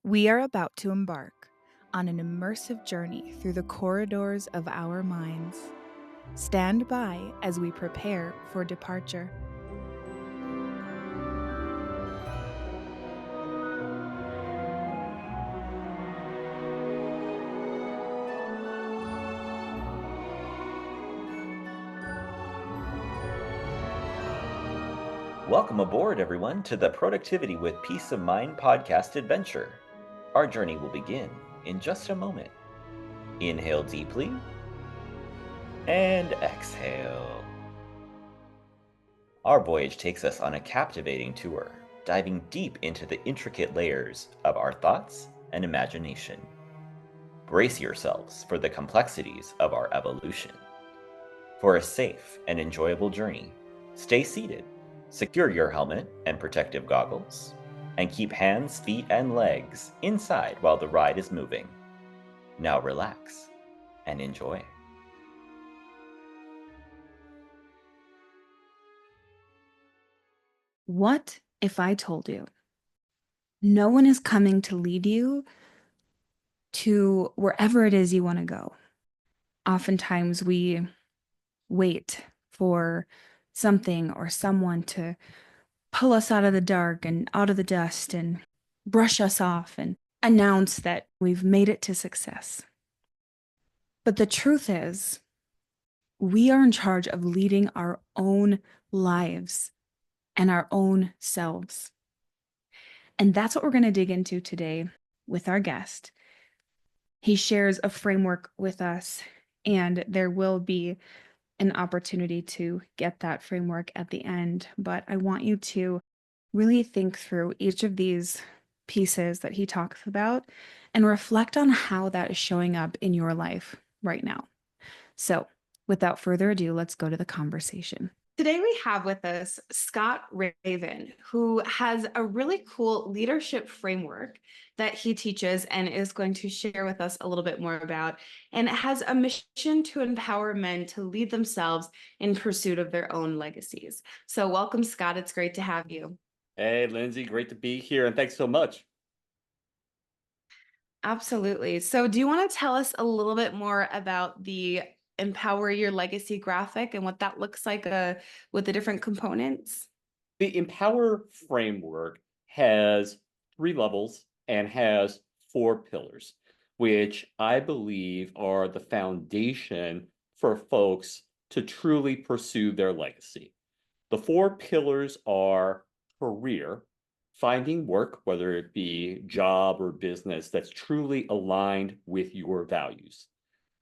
We are about to embark on an immersive journey through the corridors of our minds. Stand by as we prepare for departure. Welcome aboard, everyone, to the Productivity with Peace of Mind podcast adventure. Our journey will begin in just a moment. Inhale deeply and exhale. Our voyage takes us on a captivating tour, diving deep into the intricate layers of our thoughts and imagination. Brace yourselves for the complexities of our evolution. For a safe and enjoyable journey, stay seated, secure your helmet and protective goggles, and keep hands, feet, and legs inside while the ride is moving. Now relax and enjoy. What if I told you no one is coming to lead you to wherever it is you want to go? Oftentimes we wait for something or someone to pull us out of the dark and out of the dust and brush us off and announce that we've made it to success. But the truth is, we are in charge of leading our own lives and our own selves. And that's what we're going to dig into today with our guest. He shares a framework with us, and there will be an opportunity to get that framework at the end. But I want you to really think through each of these pieces that he talks about and reflect on how that is showing up in your life right now. So, without further ado, let's go to the conversation. Today, we have with us Scott Raven, who has a really cool leadership framework that he teaches and is going to share with us a little bit more about. And it has a mission to empower men to lead themselves in pursuit of their own legacies. So, welcome, Scott. It's great to have you. Hey, Lindsay, great to be here, and thanks so much. Absolutely. So, do you want to tell us a little bit more about the Empower Your Legacy graphic and what that looks like with the different components? The Empower framework has 3 levels and has 4 pillars, which I believe are the foundation for folks to truly pursue their legacy. The 4 pillars are career, finding work, whether it be job or business, that's truly aligned with your values.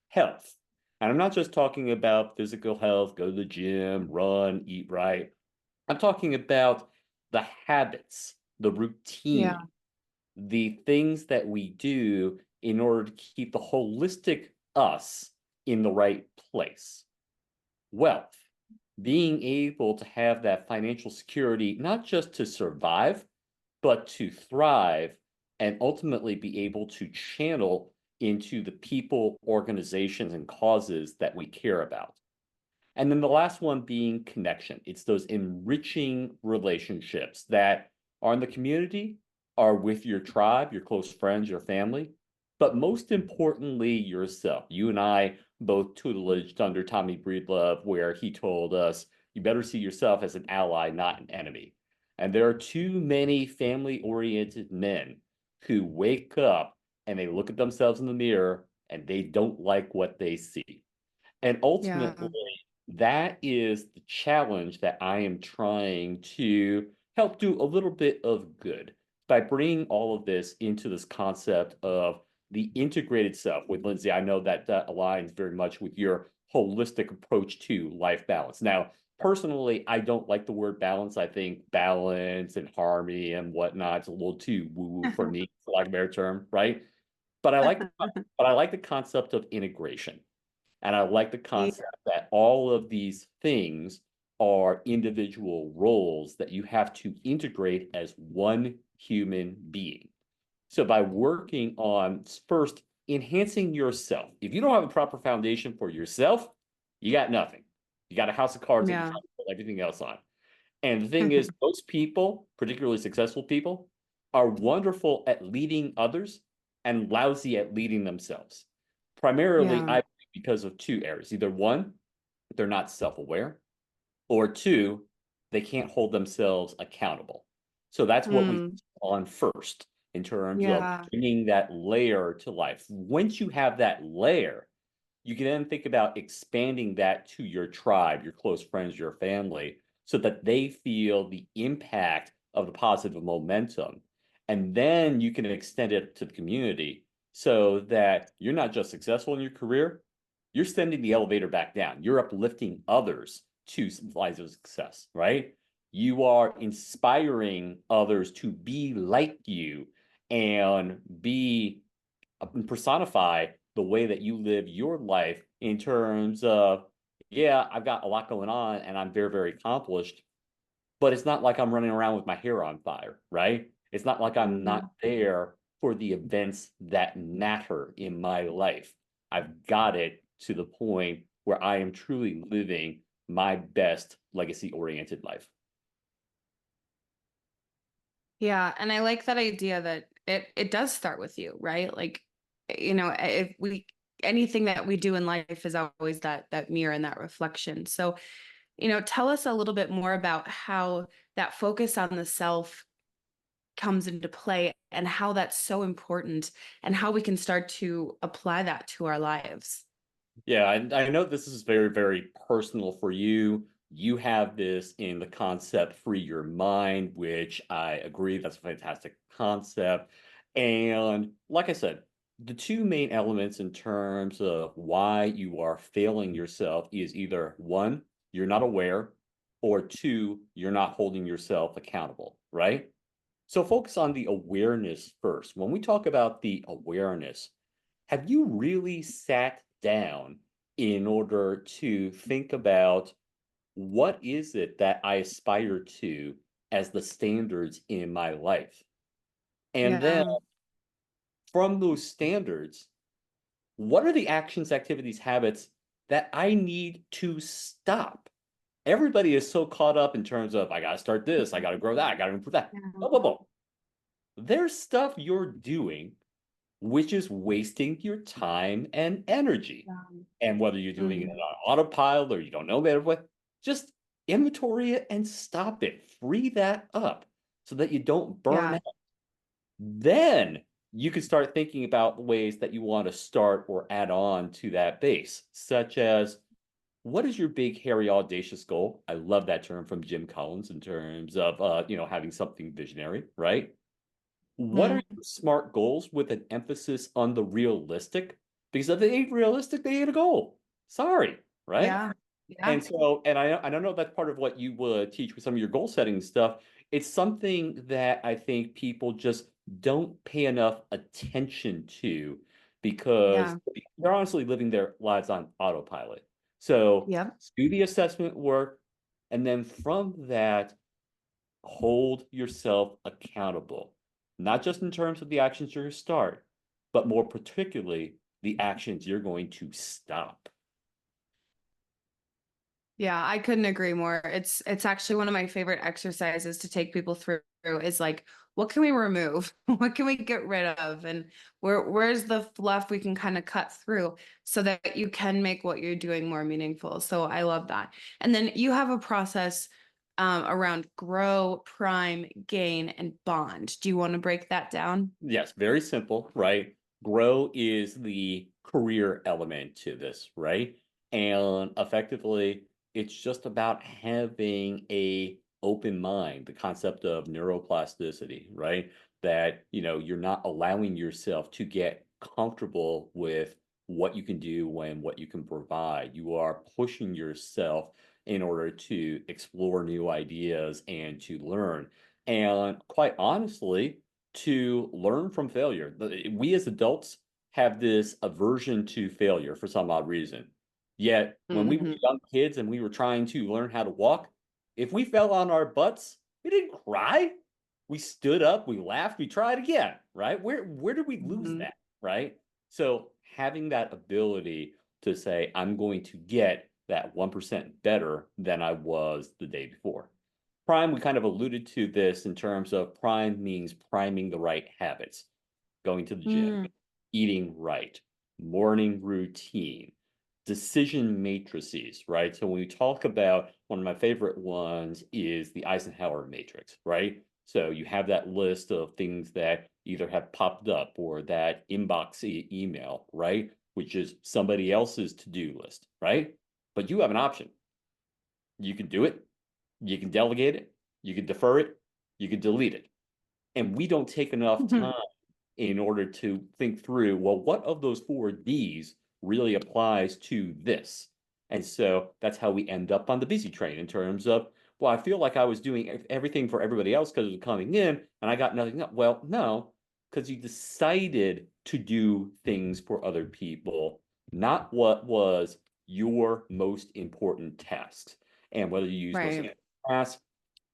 Health. And I'm not just talking about physical health, go to the gym, run, eat right. I'm talking about the habits, the Yeah. routine, the things that we do in order to keep the holistic us in the right place. Wealth, being able to have that financial security, not just to survive, but to thrive and ultimately be able to channel into the people, organizations, and causes that we care about. And then the last one being connection. It's those enriching relationships that are in the community, are with your tribe, your close friends, your family, but most importantly, yourself. You and I both tutelaged under Tommy Breedlove, where he told us, you better see yourself as an ally, not an enemy. And there are too many family-oriented men who wake up and they look at themselves in the mirror and they don't like what they see. And Yeah. ultimately, that is the challenge that I am trying to help do a little bit of good by bringing all of this into this concept of the integrated self. With Lindsay, I know that that aligns very much with your holistic approach to life balance. Now, personally, I don't like the word balance. I think balance and harmony and whatnot is a little too woo-woo for me, for lack of a better term, right? But I like the concept of integration. And I like the Yeah. concept that all of these things are individual roles that you have to integrate as one human being. So by working on first enhancing yourself, if you don't have a proper foundation for yourself, you got nothing. You got a house of cards that you're Yeah. trying to put everything else on. And the thing is, most people, particularly successful people, are wonderful at leading others and lousy at leading themselves. Primarily, Yeah. I think because of two areas. Either one, they're not self-aware, or two, they can't hold themselves accountable. So that's what we Mm, on first in terms of yeah. bringing that layer to life. Once you have that layer, you can then think about expanding that to your tribe, your close friends, your family, so that they feel the impact of the positive momentum. And then you can extend it to the community so that you're not just successful in your career, you're sending the elevator back down. You're uplifting others to lives of success, right? You are inspiring others to be like you and be personify the way that you live your life in terms of, yeah, I've got a lot going on and I'm very, very accomplished, but it's not like I'm running around with my hair on fire, right? It's not like I'm not Mhm. there for the events that matter in my life. I've got it to the point where I am truly living my best legacy oriented life. Yeah, and I like that idea that it does start with you, right? Like, if we anything that we do in life is always that mirror and that reflection. So, tell us a little bit more about how that focus on the self comes into play and how that's so important and how we can start to apply that to our lives. Yeah, I know this is very, very personal for you. You have this in the concept free your mind, which I agree, that's a fantastic concept. And like I said, the two main elements in terms of why you are failing yourself is either one, you're not aware, or two, you're not holding yourself accountable, right? So focus on the awareness first. When we talk about the awareness, have you really sat down in order to think about what is it that I aspire to as the standards in my life? And then Yeah. from those standards, what are the actions, activities, habits that I need to stop? Everybody is so caught up in terms of, I got to start this, I got to grow that, I got to improve that. Blah, blah, Yeah. blah. There's stuff you're doing which is wasting your time and energy. And whether you're doing it Mhm. on autopilot or you don't know better what, just inventory it and stop it. Free that up so that you don't burn Yeah. out. Then you can start thinking about ways that you want to start or add on to that base, such as what is your big, hairy, audacious goal? I love that term from Jim Collins in terms of having something visionary, right? What are Mhm. your smart goals with an emphasis on the realistic? Because if they ain't realistic, they ain't a goal. Sorry, right? Yeah. Yeah. And so, and I don't know if that's part of what you would teach with some of your goal setting stuff. It's something that I think people just don't pay enough attention to because Yeah. they're honestly living their lives on autopilot. So Yep. do the assessment work, and then from that, hold yourself accountable, not just in terms of the actions you're going to start, but more particularly the actions you're going to stop. Yeah, I couldn't agree more. It's actually one of my favorite exercises to take people through is like, what can we remove? What can we get rid of? And where's the fluff we can kind of cut through so that you can make what you're doing more meaningful. So I love that. And then you have a process around grow, prime, gain, and bond. Do you want to break that down? Yes, very simple, right? Grow is the career element to this, right? And effectively, it's just about having a open mind, the concept of neuroplasticity, right? That, you're not allowing yourself to get comfortable with what you can do and what you can provide. You are pushing yourself in order to explore new ideas and to learn. And quite honestly, to learn from failure. We as adults have this aversion to failure for some odd reason. Yet, when we were Hmm. young kids and we were trying to learn how to walk, if we fell on our butts, we didn't cry. We stood up, we laughed, we tried again, right? Where did we lose Hmm. that, right? So having that ability to say, I'm going to get that 1% better than I was the day before. Prime, we kind of alluded to this in terms of prime means priming the right habits, going to the gym, Mm. eating right, morning routine, decision matrices, right? So when we talk about one of my favorite ones is the Eisenhower matrix, right? So you have that list of things that either have popped up or that inbox email, right? Which is somebody else's to-do list, right? But you have an option. You can do it, you can delegate it, you can defer it, you can delete it. And we don't take enough time in order to think through, well, what of those four Ds really applies to this? And so that's how we end up on the busy train in terms of, well, I feel like I was doing everything for everybody else because it was coming in and I got nothing up. Well, no, because you decided to do things for other people, not what was your most important tasks. And whether you use most Right. important tasks,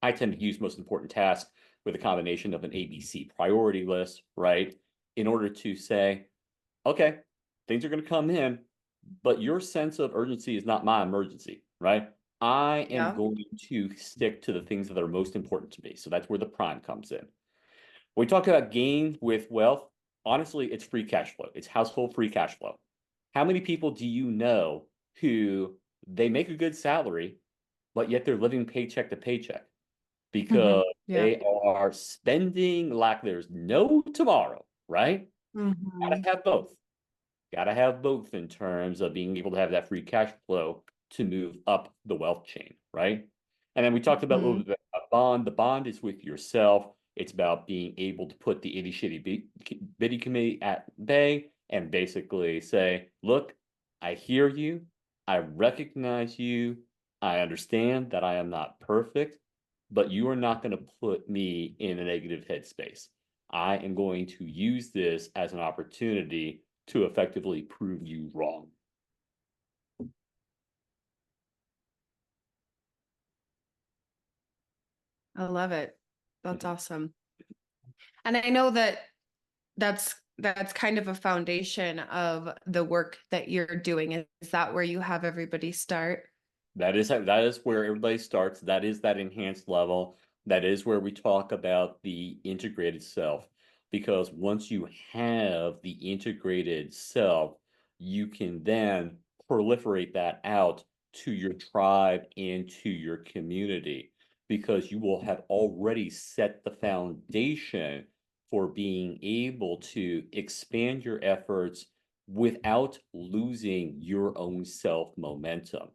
I tend to use most important tasks with a combination of an ABC priority list, right? In order to say, okay, things are going to come in, but your sense of urgency is not my emergency, right? I am Yeah. going to stick to the things that are most important to me. So that's where the prime comes in. When we talk about gain with wealth, honestly, it's free cash flow. It's household free cash flow. How many people do you know who they make a good salary, but yet they're living paycheck to paycheck? Because Yeah. they are spending like there's no tomorrow, right? Gotta Mhm. have both. Gotta have both in terms of being able to have that free cash flow to move up the wealth chain, right? And then we talked about a little Mhm. bit about bond. The bond is with yourself. It's about being able to put the itty shitty bitty committee at bay and basically say, look, I hear you. I recognize you. I understand that I am not perfect, but you are not going to put me in a negative headspace. I am going to use this as an opportunity to effectively prove you wrong. I love it. That's awesome. And I know that that's kind of a foundation of the work that you're doing. Is that where you have everybody start? That is where everybody starts. That is that enhanced level. That is where we talk about the integrated self. Because once you have the integrated self, you can then proliferate that out to your tribe and to your community. Because you will have already set the foundation for being able to expand your efforts without losing your own self momentum.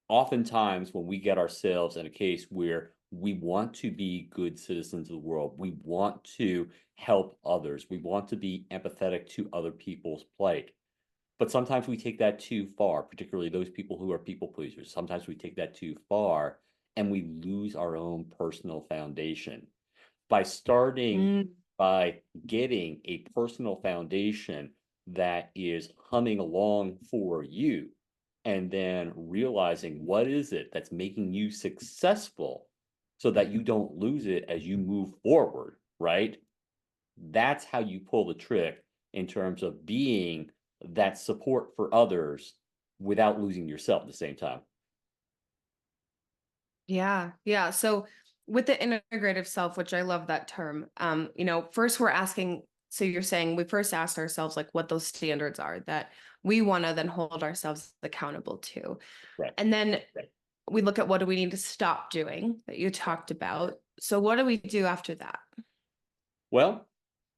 Oftentimes when we get ourselves in a case where we want to be good citizens of the world, we want to help others, we want to be empathetic to other people's plight. But sometimes we take that too far, particularly those people who are people pleasers. Sometimes we take that too far and we lose our own personal foundation. By starting Mm. by getting a personal foundation that is humming along for you, and then realizing what is it that's making you successful so that you don't lose it as you move forward, right? That's how you pull the trick in terms of being that support for others without losing yourself at the same time. Yeah, yeah. So with the integrative self, which I love that term, first we're asking, so you're saying we first asked ourselves like what those standards are that we want to then hold ourselves accountable to. Right. And then we look at what do we need to stop doing that you talked about. So what do we do after that? Well,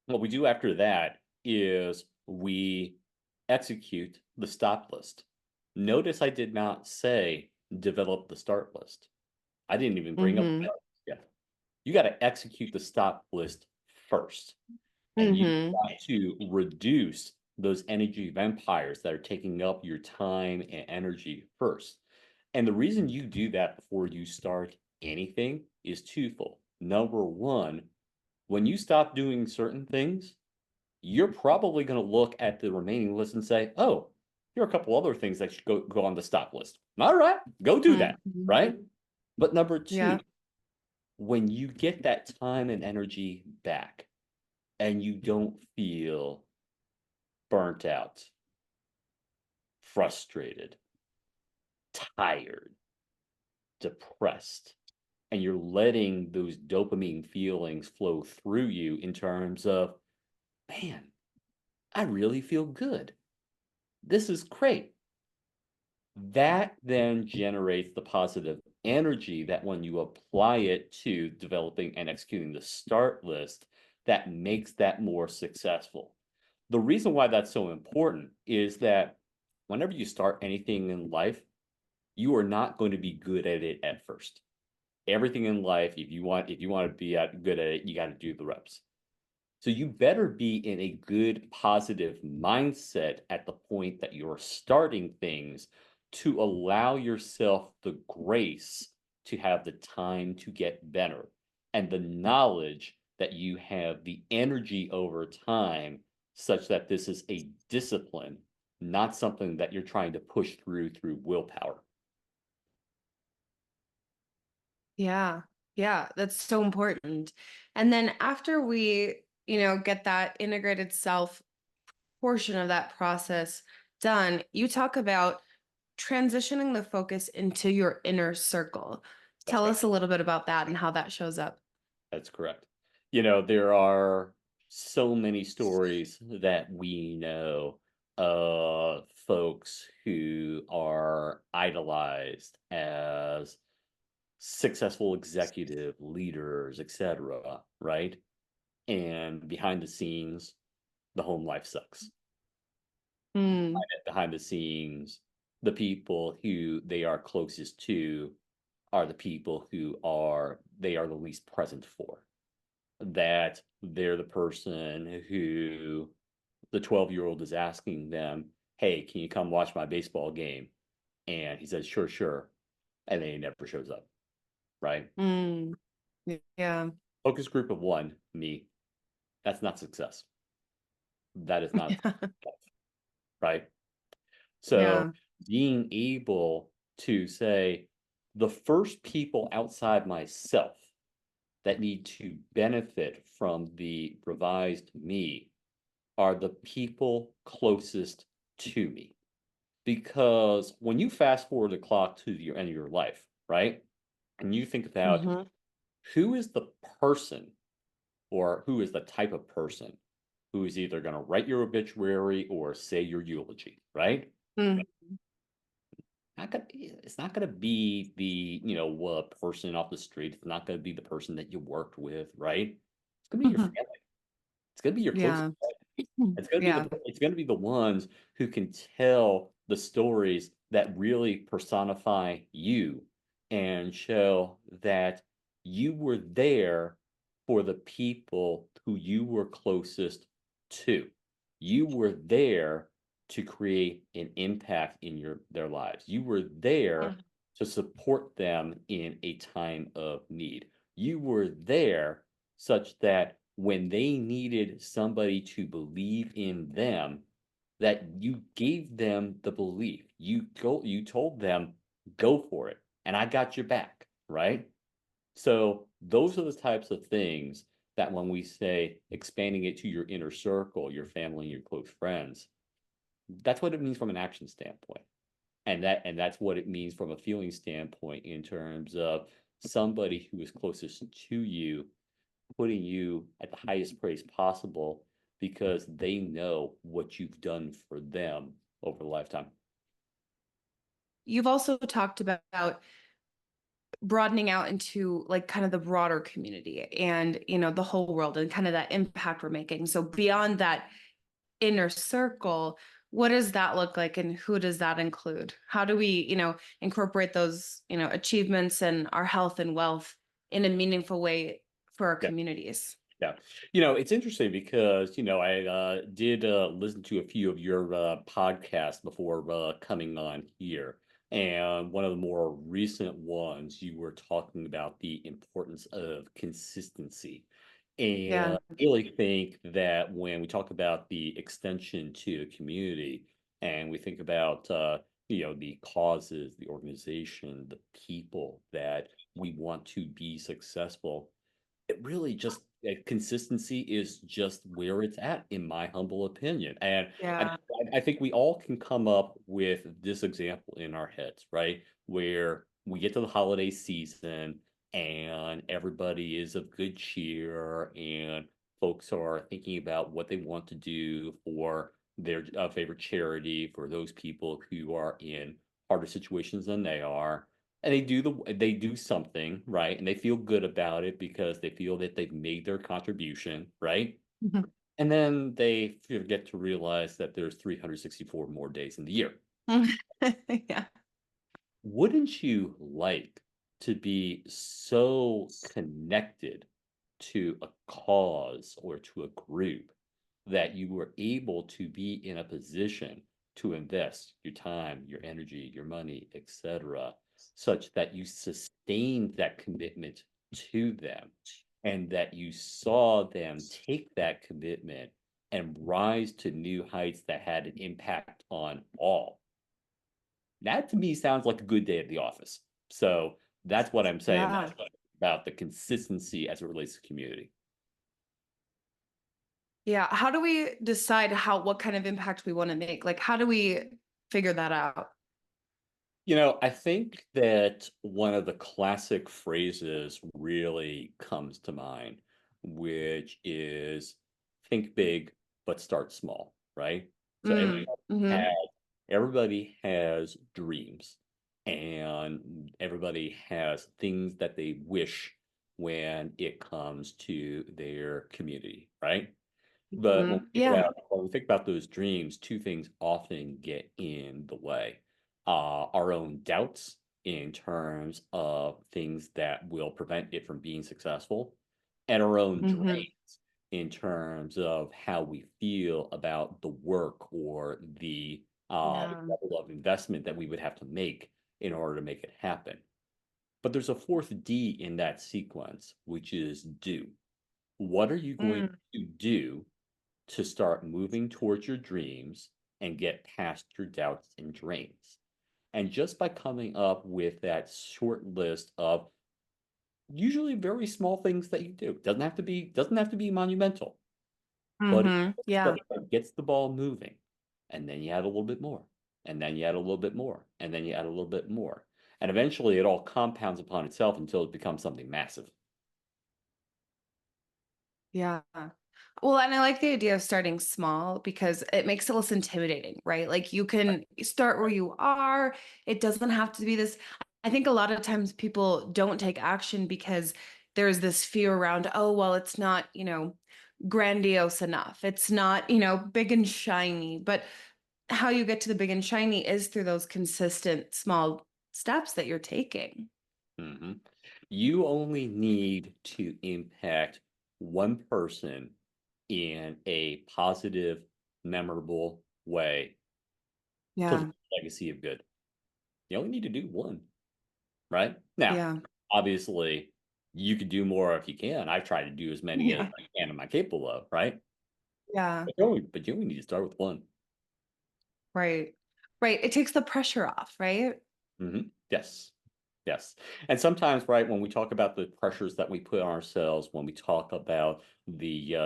what we do after that is we execute the stop list. Notice I did not say develop the start list. I didn't even bring up Mm-hmm. that yet. You got to execute the stop list first. And you Mm-hmm. got to reduce those energy vampires that are taking up your time and energy first. And the reason you do that before you start anything is twofold. Number one, when you stop doing certain things, you're probably going to look at the remaining list and say, oh, here are a couple other things that should go on the stop list. All right, go do that, Mm-hmm. right? But number two, Yeah. when you get that time and energy back and you don't feel burnt out, frustrated, tired, depressed, and you're letting those dopamine feelings flow through you in terms of, man, I really feel good. This is great. That then generates the positive energy that when you apply it to developing and executing the start list, that makes that more successful. The reason why that's so important is that whenever you start anything in life, you are not going to be good at it at first. Everything in life, if you want to be good at it, you got to do the reps. So you better be in a good, positive mindset at the point that you're starting things to allow yourself the grace to have the time to get better and the knowledge that you have the energy over time such that this is a discipline, not something that you're trying to push through willpower. Yeah. Yeah, that's so important. And then after we, get that integrated self portion of that process done, you talk about transitioning the focus into your inner circle. That's Tell right. us a little bit about that and how that shows up. That's correct. There are so many stories that we know of folks who are idolized as successful executive leaders, etc., right? And behind the scenes, the home life sucks. Mm, Behind the scenes, the people who they are closest to are the people they are the least present for. That they're the person who the 12-year-old is asking them, hey, can you come watch my baseball game? And he says, sure, sure. And then he never shows up, right? mm, yeah. Focus group of one, me. That's not success. That is not success, right? So Yeah. being able to say, the first people outside myself that need to benefit from the revised me are the people closest to me. Because when you fast forward the clock to your end of your life, right? And you think about Hmm. who is the person or who is the type of person who is either going to write your obituary or say your eulogy, right? Mm. It's not going to be the, person off the street. It's not going to be the person that you worked with, right? It's going to be your family. It's going to be your close. Yeah. Yeah. It's going to be the ones who can tell the stories that really personify you and show that you were there for the people who you were closest to. You were there to create an impact in their lives. You were there Mhm. to support them in a time of need. You were there such that when they needed somebody to believe in them, that you gave them the belief. You told them, go for it, and I got your back, right? So those are the types of things that when we say expanding it to your inner circle, your family, your close friends, that's what it means from an action standpoint. And that's what it means from a feeling standpoint in terms of somebody who is closest to you putting you at the highest praise possible because they know what you've done for them over a lifetime. You've also talked about broadening out into like kind of the broader community and, the whole world and kind of that impact we're making. So beyond that inner circle, what does that look like and who does that include? How do we, incorporate those, achievements and our health and wealth in a meaningful way for our Yeah. communities? Yeah. It's interesting because, I did listen to a few of your podcasts before coming on here. And one of the more recent ones, you were talking about the importance of consistency. And Yeah. I really think that when we talk about the extension to a community and we think about, the causes, the organization, the people that we want to be successful, it really just consistency is just where it's at, in my humble opinion. And Yeah. I think we all can come up with this example in our heads, right? Where we get to the holiday season and everybody is of good cheer, and folks are thinking about what they want to do for their favorite charity for those people who are in harder situations than they are. And they do something, right? And they feel good about it because they feel that they've made their contribution, right? Mhm. And then they forget to realize that there's 364 more days in the year. Yeah. Wouldn't you like to be so connected to a cause or to a group that you were able to be in a position to invest your time, your energy, your money, etc., such that you sustained that commitment to them and that you saw them take that commitment and rise to new heights that had an impact on all? That to me sounds like a good day at the office. So that's what I'm saying Yeah. about the consistency as it relates to community. Yeah. How do we decide what kind of impact we want to make? Like, how do we figure that out? I think that one of the classic phrases really comes to mind, which is think big, but start small, right? So Mm, hmm. has, everybody has dreams and everybody has things that they wish when it comes to their community, right? But Yeah. when we think about those dreams, two things often get in the way. Our own doubts in terms of things that will prevent it from being successful, and our own Hmm. dreams in terms of how we feel about the work or the Yeah. level of investment that we would have to make in order to make it happen. But there's a fourth D in that sequence, which is do. What are you going Mm, to do to start moving towards your dreams and get past your doubts and drains? And just by coming up with that short list of usually very small things that you do, doesn't have to be monumental, but yeah. stuff that gets the ball moving. And then you add a little bit more, and then you add a little bit more, and then you add a little bit more. And eventually it all compounds upon itself until it becomes something massive. Yeah. Well, and I like the idea of starting small because it makes it less intimidating, right? Like you can start where you are. It doesn't have to be this. I think a lot of times people don't take action because there's this fear around, oh, well, it's not, grandiose enough. It's not, big and shiny. But how you get to the big and shiny is through those consistent small steps that you're taking. Mhm. You only need to impact one person in a positive, memorable way to leave Yeah. a legacy of good. You only need to do one, right? Now, Yeah. obviously, you could do more if you can. I've tried to do as many as Yeah. I can am I capable of, right? Yeah. But you only need to start with one. Right. Right. It takes the pressure off, right? Yes. Yes. And sometimes, right, when we talk about the pressures that we put on ourselves, when we talk about the,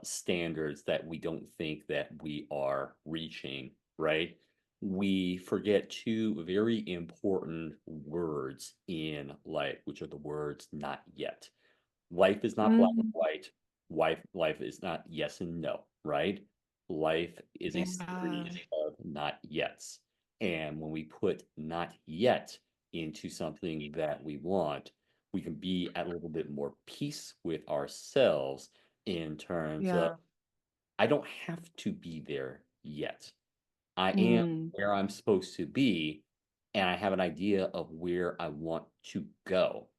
standards that we don't think that we are reaching, right, we forget two very important words in life, which are the words not yet. Life is not black and Mm, white. Life is not yes and no, right? Life is a yeah. series of not yets. And when we put not yet into something that we want, we can be at a little bit more peace with ourselves in terms of, Yeah. I don't have to be there yet. I am Mm, where I'm supposed to be, and I have an idea of where I want to go.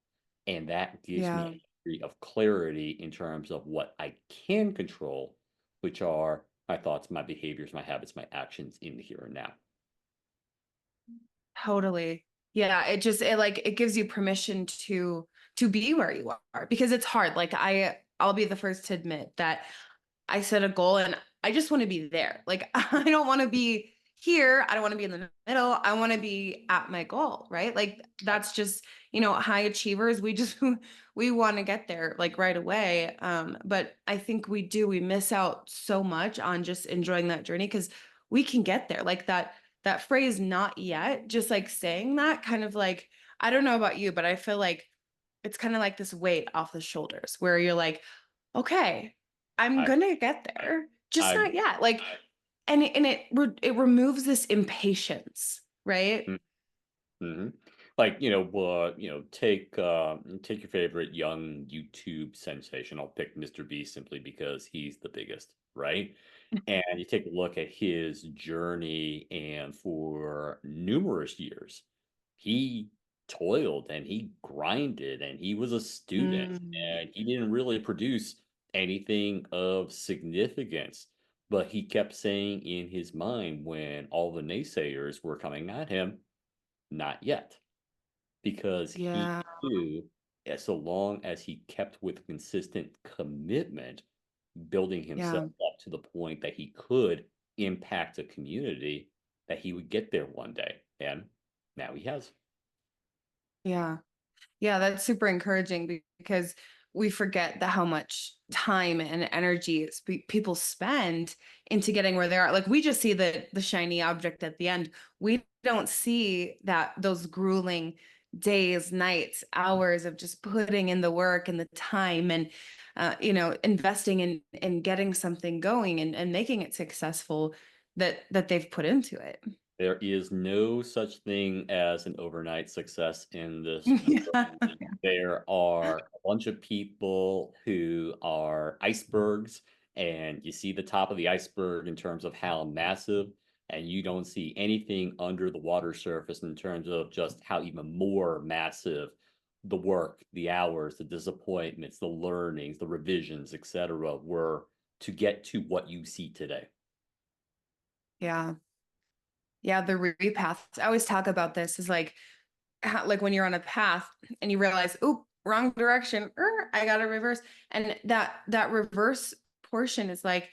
And that gives me yeah. a degree of clarity in terms of what I can control, which are my thoughts, my behaviors, my habits, my actions in the here and now. Totally. Yeah. It gives you permission to be where you are because it's hard. Like I'll be the first to admit that I set a goal and I just want to be there. Like I don't want to be here. I don't want to be in the middle. I want to be at my goal, right? Like that's just, high achievers. We want to get there like right away. But I think we miss out so much on just enjoying that journey because we can get there. Like that phrase not yet, just like saying that kind of like, I don't know about you, but I feel like it's kind of like this weight off the shoulders where you're like, okay, I'm I gonna get there, just I not yet. Like, and it removes this impatience, right? Mhm. Like, take your favorite young YouTube sensation. I'll pick Mr. Beast simply because he's the biggest, right? And you take a look at his journey, and for numerous years, he toiled and he grinded and he was a student Mm, and he didn't really produce anything of significance. But he kept saying in his mind when all the naysayers were coming at him, not yet, because he yeah, knew that so long as he kept with consistent commitment, building himself yeah, up to the point that he could impact a community, that he would get there one day. And now he has. yeah. Yeah, that's super encouraging because we forget that how much time and energy people spend into getting where they are. Like we just see the shiny object at the end. We don't see that those grueling days, nights, hours of just putting in the work and the time and investing in getting something going and making it successful that they've put into it. There is no such thing as an overnight success in this world. Yeah. There are a bunch of people who are icebergs, and you see the top of the iceberg in terms of how massive, and you don't see anything under the water surface in terms of just how even more massive the work, the hours, the disappointments, the learnings, the revisions, etc., were to get to what you see today. Yeah. Yeah, the repath. I always talk about this is like like when you're on a path and you realize, oop, wrong direction. I gotta reverse. And that reverse portion is like,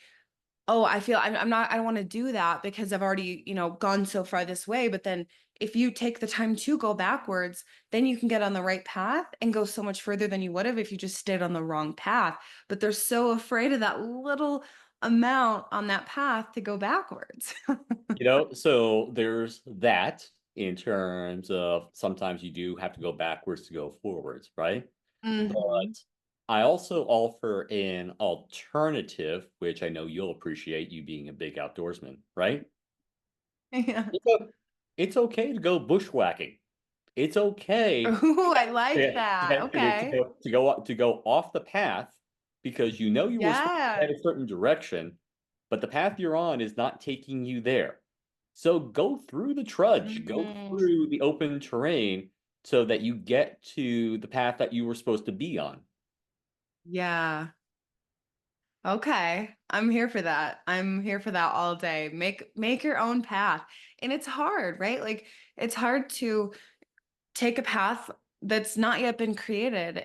oh, I feel I'm not, I don't want to do that because I've already, gone so far this way. But then if you take the time to go backwards, then you can get on the right path and go so much further than you would have if you just stayed on the wrong path. But they're so afraid of that little amount on that path to go backwards. So there's that in terms of sometimes you do have to go backwards to go forwards, right? Hmm. But I also offer an alternative, which I know you'll appreciate, you being a big outdoorsman, right? Yeah. It's, o- it's okay to go bushwhacking. It's okay Ooh, I like to, that. to, to, to Okay. go to go off the path because you know you were supposed to Yeah. head a certain direction, but the path you're on is not taking you there. So go through the trudge, go Mhm. through the open terrain so that you get to the path that you were supposed to be on. Yeah. Okay. I'm here for that. I'm here for that all day. Make your own path. And it's hard, right? Like it's hard to take a path that's not yet been created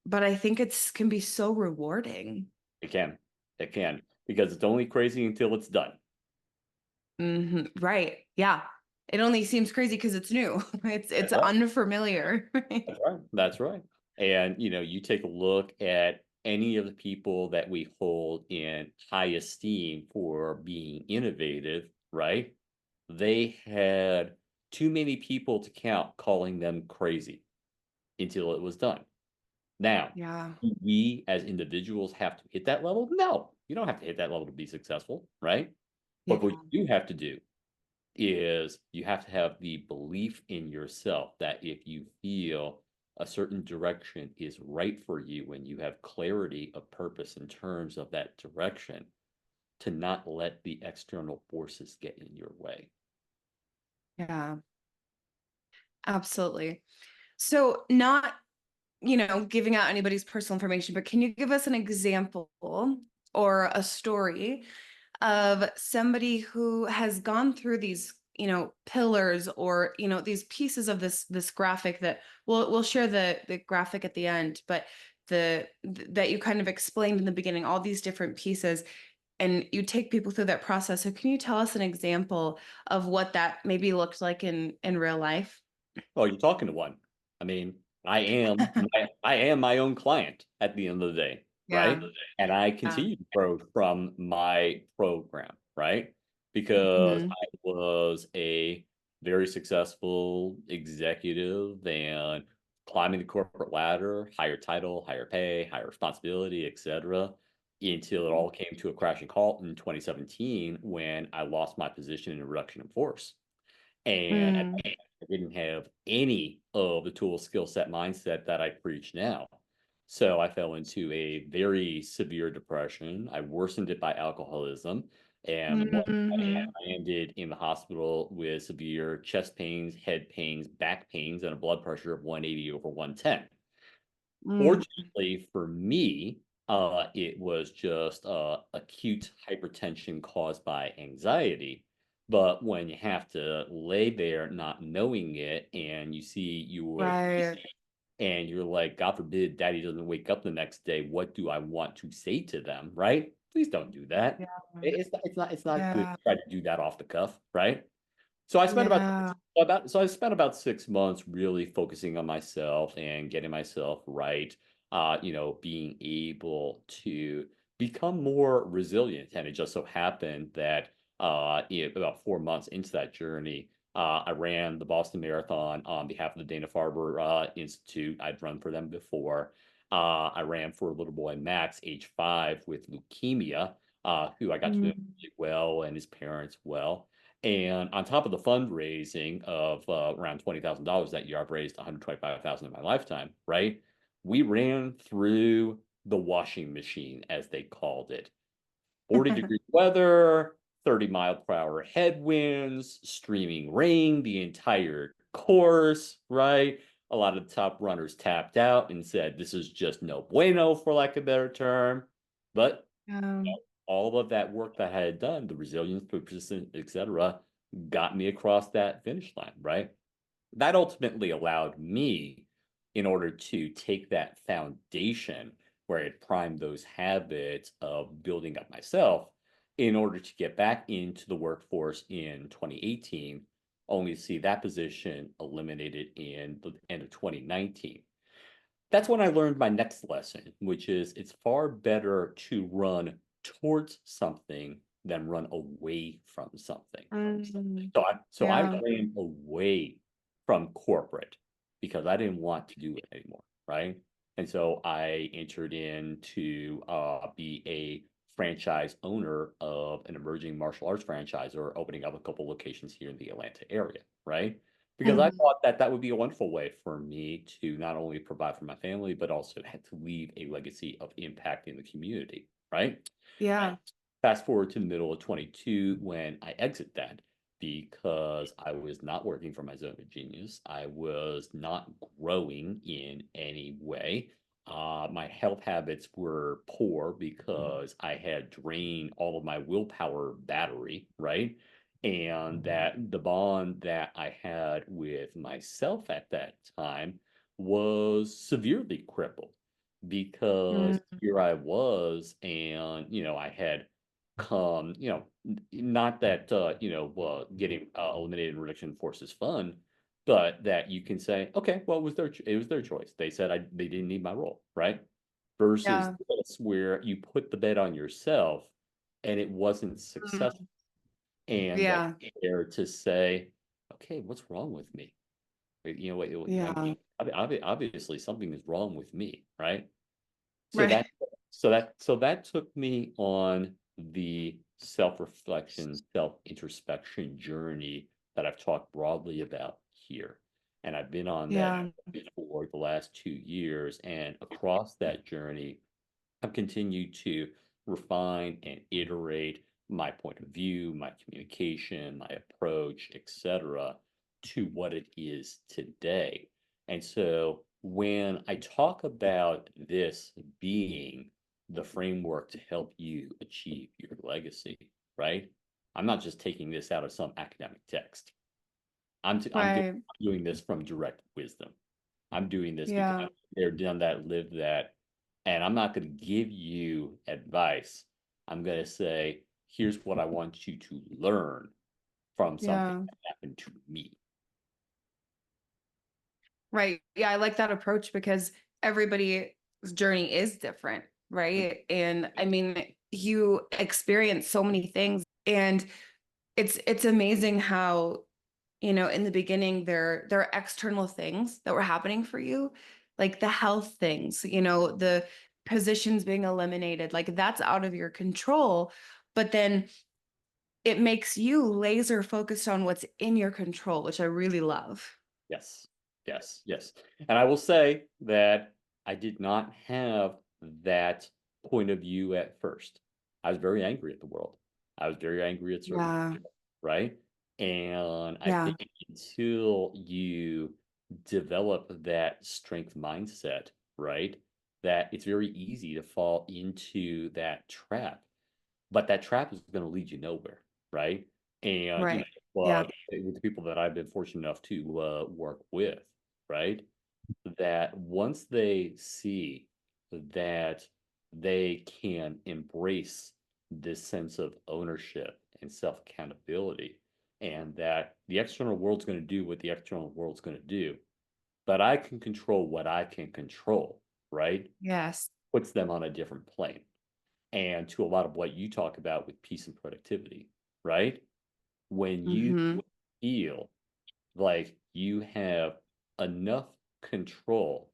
but I think it's can be so rewarding. It can. It can. Because it's only crazy until it's done. Right. Yeah. It only seems crazy because it's new. It's That's right. unfamiliar. That's right. That's right. And you take a look at any of the people that we hold in high esteem for being innovative, right? They had too many people to count calling them crazy until it was done. Now, Yeah. do we as individuals have to hit that level? No, you don't have to hit that level to be successful, right? Yeah. But what you do have to do is you have to have the belief in yourself that if you feel a certain direction is right for you and you have clarity of purpose in terms of that direction, to not let the external forces get in your way. Yeah. Absolutely. So not giving out anybody's personal information, but can you give us an example or a story of somebody who has gone through these, pillars or, these pieces of this graphic that we'll share the graphic at the end, but that you kind of explained in the beginning, all these different pieces, and you take people through that process. So can you tell us an example of what that maybe looked like in real life? Oh, you're talking to one. I mean, I am my own client at the end of the day, right? Yeah. And I Yeah. continue to grow from my program, right? Because Mhm. I was a very successful executive and climbing the corporate ladder, higher title, higher pay, higher responsibility, etc., until it all came to a crashing halt in 2017 when I lost my position in a reduction in force. And at Mm. that time, I didn't have any of the tool skill set mindset that I preach now. So I fell into a very severe depression. I worsened it by alcoholism. And Mhm. I ended in the hospital with severe chest pains, head pains, back pains, and a blood pressure of 180 over 110. Mm. Fortunately for me, it was just acute hypertension caused by anxiety. But when you have to lay there not knowing it, and you see your Right. and you're like, God forbid daddy doesn't wake up the next day, what do I want to say to them, right? Please don't do that. Yeah. It's not good Yeah. to try to do that off the cuff, right? So I spent Yeah. I spent about 6 months really focusing on myself and getting myself right. Being able to become more resilient. And it just so happened that about 4 months into that journey, I ran the Boston Marathon on behalf of the Dana-Farber Institute. I'd run for them before. I ran for a little boy, Max, age 5, with leukemia, who I got to know Mm. really well and his parents well. And on top of the fundraising of around $20,000 that year, I've raised $125,000 in my lifetime, right? We ran through the washing machine, as they called it. 40-degree weather, 30-mile-per-hour headwinds, streaming rain, the entire course, right? A lot of the top runners tapped out and said, this is just no bueno, for lack of a better term. But Um, all of that work that I had done, the resilience, persistence, etc., got me across that finish line, right? That ultimately allowed me, in order to take that foundation where I had primed those habits of building up myself, in order to get back into the workforce in 2018, only to see that position eliminated in the end of 2019. That's when I learned my next lesson, which is it's far better to run towards something than run away from something. So I yeah. ran away from corporate because I didn't want to do it anymore, right? And so I entered in to be a franchise owner of an emerging martial arts franchise, or opening up a couple locations here in the Atlanta area, right? Because I Mhm. thought that that would be a wonderful way for me to not only provide for my family, but also had to leave a legacy of impact in the community, right? Yeah. Fast forward to the middle of 22 when I exit that, because I was not working for my zone of genius. I was not growing in any way. My health habits were poor because I had drained all of my willpower battery, right? And that the bond that I had with myself at that time was severely crippled, because Mm. here I was, and I had come, not that getting eliminated in reduction force is fun, but that you can say, okay, well, it was their choice. They said they didn't need my role, right? Versus Yeah. this, where you put the bet on yourself and it wasn't successful, Mm. and that Yeah. you're there to say, okay, what's wrong with me? Yeah. Obviously something is wrong with me, right? So Right. that took me on the self-reflection, self-introspection journey that I've talked broadly about here. And I've been on that Yeah. for the last 2 years. And across that journey, I've continued to refine and iterate my point of view, my communication, my approach, etc., to what it is today. And so when I talk about this being the framework to help you achieve your legacy, right? I'm not just taking this out of some academic text. Right. I'm doing this from direct wisdom. I'm doing this because Yeah. I've there, done that, lived that, and I'm not going to give you advice. I'm going to say, here's what I want you to learn from something Yeah. that happened to me. Right. Yeah, I like that approach because everybody's journey is different, right? And I mean, you experience so many things, and it's amazing how in the beginning, there are external things that were happening for you, like the health things, the positions being eliminated, like that's out of your control. But then it makes you laser focused on what's in your control, which I really love. Yes, yes, yes. And I will say that I did not have that point of view at first. I was very angry at the world. I was very angry at certain Yeah. people, right? And I Yeah. think until you develop that strength mindset, right, that it's very easy to fall into that trap. But that trap is going to lead you nowhere, right? And Right. Yeah. with the people that I've been fortunate enough to work with, right? That once they see that they can embrace this sense of ownership and self accountability, and that the external world's going to do what the external world's going to do, but I can control what I can control, right? Yes. Puts them on a different plane, and to a lot of what you talk about with peace and productivity, right? When you Mm-hmm. feel like you have enough control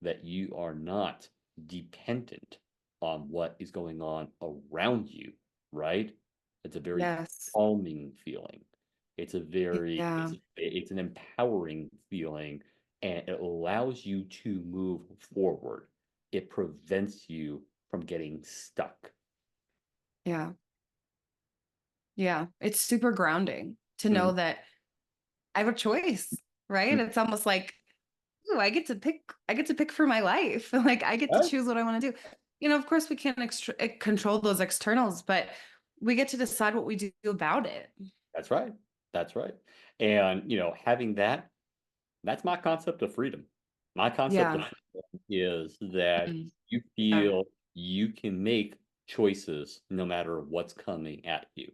that you are not dependent on what is going on around you, right? It's a very Yes. calming feeling. It's a very Yeah. it's an empowering feeling, and it allows you to move forward. It prevents you from getting stuck. Yeah. Yeah. It's super grounding to Mhm. know that I have a choice, right? It's almost like, ooh, I get to pick for my life. Like I get to Right? choose what I want to do. Of course we can't control those externals, but we get to decide what we do about it. That's right. That's right. And having that's my concept of freedom. My concept of Yeah. freedom is that Mm. you Yeah. feel you can make choices no matter what's coming at you.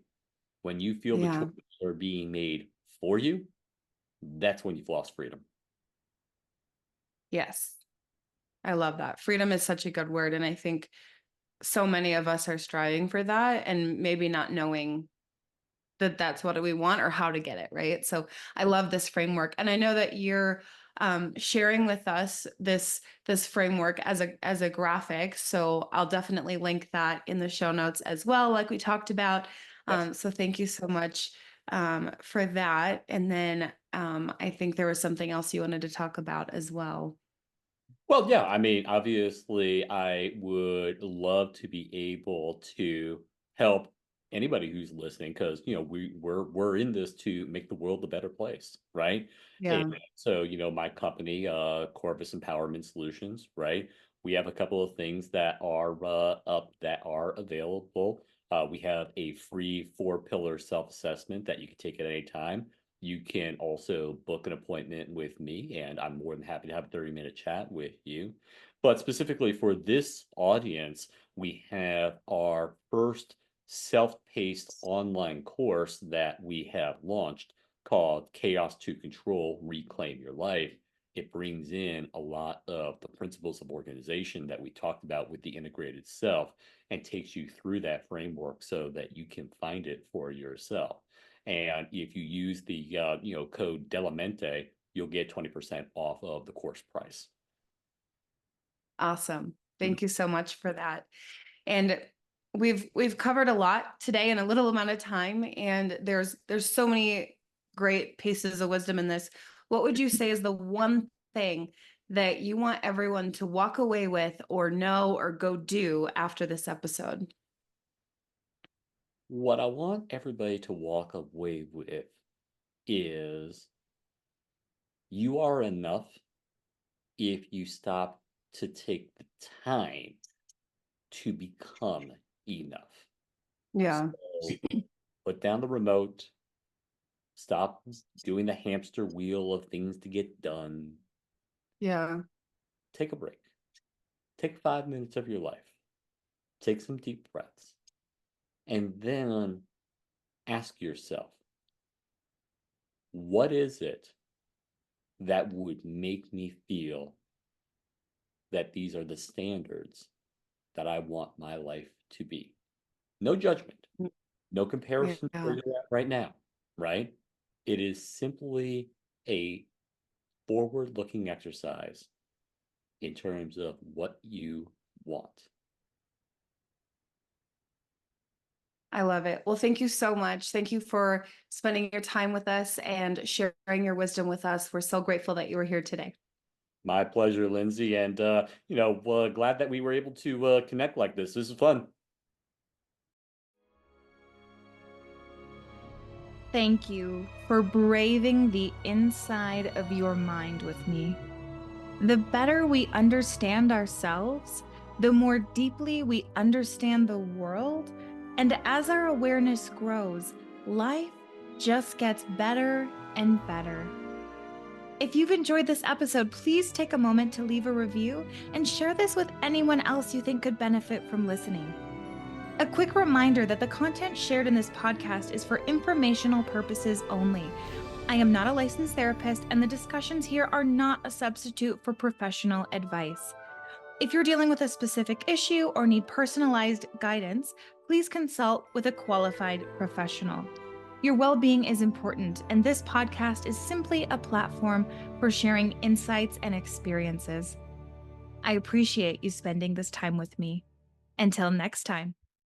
When you feel the Yeah. choices are being made for you, that's when you've lost freedom. Yes. I love that. Freedom is such a good word. And I think so many of us are striving for that and maybe not knowing that that's what we want or how to get it, right? So I love this framework. And I know that you're sharing with us this framework as a graphic. So I'll definitely link that in the show notes as well, like we talked about. Yes. So thank you so much for that. And then I think there was something else you wanted to talk about as well. Well, yeah, I mean, obviously, I would love to be able to help anybody who's listening, because we're in this to make the world a better place, right? And Yeah. so, my company, Corvus Empowerment Solutions, right? We have a couple of things that are up that are available. We have a free 4-pillar self-assessment that you can take at any time. You can also book an appointment with me, and I'm more than happy to have a 30-minute chat with you. But specifically for this audience, we have our first self-paced online course that we have launched called Chaos to Control, Reclaim Your Life. It brings in a lot of the principles of organization that we talked about with the integrated self and takes you through that framework so that you can find it for yourself. And if you use the code Delamente, you'll get 20% off of the course price. Awesome. Mhm. Thank you so much for that. And we've covered a lot today in a little amount of time, and there's so many great pieces of wisdom in this. What would you say is the one thing that you want everyone to walk away with or know or go do after this episode? What I want everybody to walk away with is you are enough if you stop to take the time to become enough. Yeah. So put down the remote, stop doing the hamster wheel of things to get done, Yeah. take a break. Take 5 minutes of your life, take some deep breaths, and then ask yourself, what is it that would make me feel that these are the standards that I want my life to be? No judgment, no comparison to where Yeah. you're at right now, right? It is simply a forward-looking exercise in terms of what you want. I love it. Well, thank you so much. Thank you for spending your time with us and sharing your wisdom with us. We're so grateful that you were here today. My pleasure, Lindsay, and glad that we were able to connect like this. This is fun. Thank you for braving the inside of your mind with me. The better we understand ourselves, the more deeply we understand the world, and as our awareness grows, life just gets better and better. If you've enjoyed this episode, please take a moment to leave a review and share this with anyone else you think could benefit from listening. A quick reminder that the content shared in this podcast is for informational purposes only. I am not a licensed therapist, and the discussions here are not a substitute for professional advice. If you're dealing with a specific issue or need personalized guidance, please consult with a qualified professional. Your well-being is important, and this podcast is simply a platform for sharing insights and experiences. I appreciate you spending this time with me. Until next time.